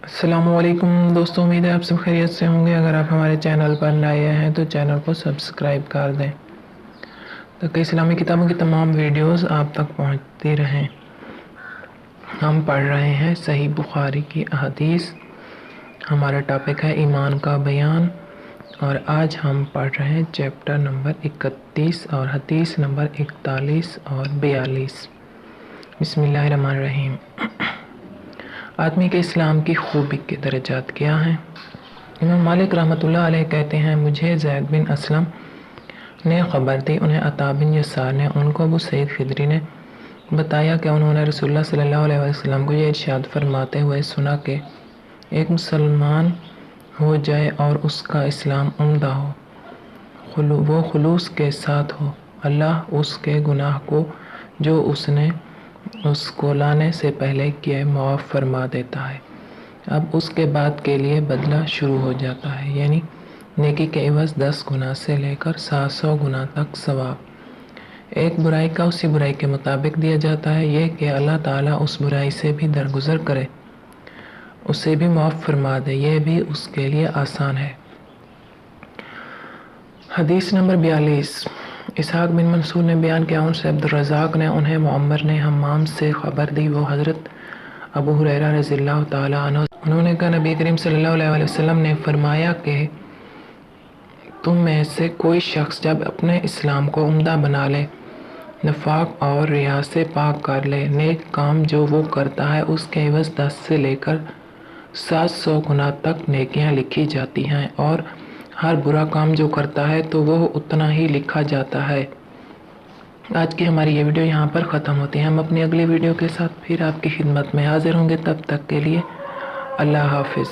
السلام علیکم دوستوں، امید ہے آپ سب خیریت سے ہوں گے۔ اگر آپ ہمارے چینل پر نئے ہیں تو چینل کو سبسکرائب کر دیں تاکہ اسلامی کتابوں کی تمام ویڈیوز آپ تک پہنچتی رہیں۔ ہم پڑھ رہے ہیں صحیح بخاری کی احادیث۔ ہمارا ٹاپک ہے ایمان کا بیان، اور آج ہم پڑھ رہے ہیں چیپٹر نمبر 31 اور حدیث نمبر 41 اور 42۔ بسم اللہ الرحمن الرحیم۔ آدمی کے اسلام کی خوبی کے درجات کیا ہیں؟ امام مالک رحمۃ اللہ علیہ کہتے ہیں، مجھے زید بن اسلم نے خبر دی، انہیں عطا بن یسار نے، ان کو ابو سعید خدری نے بتایا کہ انہوں نے رسول اللہ صلی اللہ علیہ وسلم کو یہ ارشاد فرماتے ہوئے سنا کہ ایک مسلمان ہو جائے اور اس کا اسلام عمدہ ہو، وہ خلوص کے ساتھ ہو، اللہ اس کے گناہ کو جو اس نے اس کو لانے سے پہلے کیے معاف فرما دیتا ہے۔ اب اس کے بعد کے لیے بدلہ شروع ہو جاتا ہے، یعنی نیکی کے عوض 10 گنا سے لے کر 700 گنا تک ثواب۔ ایک برائی کا اسی برائی کے مطابق دیا جاتا ہے، یہ کہ اللہ تعالیٰ اس برائی سے بھی درگزر کرے، اسے بھی معاف فرما دے، یہ بھی اس کے لیے آسان ہے۔ حدیث نمبر 42۔ اسحاق بن منصور نے بیان کیا، ان سے عبدالرزاق نے، انہیں معمر نے حمام سے خبر دی، وہ حضرت ابو ہریرہ رضی اللہ تعالیٰ عنہ، انہوں نے کہا نبی کریم صلی اللہ علیہ وسلم نے فرمایا کہ تم میں سے کوئی شخص جب اپنے اسلام کو عمدہ بنا لے، نفاق اور ریا سے پاک کر لے، نیک کام جو وہ کرتا ہے اس کے عوض 10 سے لے کر 700 گنا تک نیکیاں لکھی جاتی ہیں، اور ہر برا کام جو کرتا ہے تو وہ اتنا ہی لکھا جاتا ہے۔ آج کی ہماری یہ ویڈیو یہاں پر ختم ہوتی ہے۔ ہم اپنی اگلی ویڈیو کے ساتھ پھر آپ کی خدمت میں حاضر ہوں گے، تب تک کے لیے اللہ حافظ۔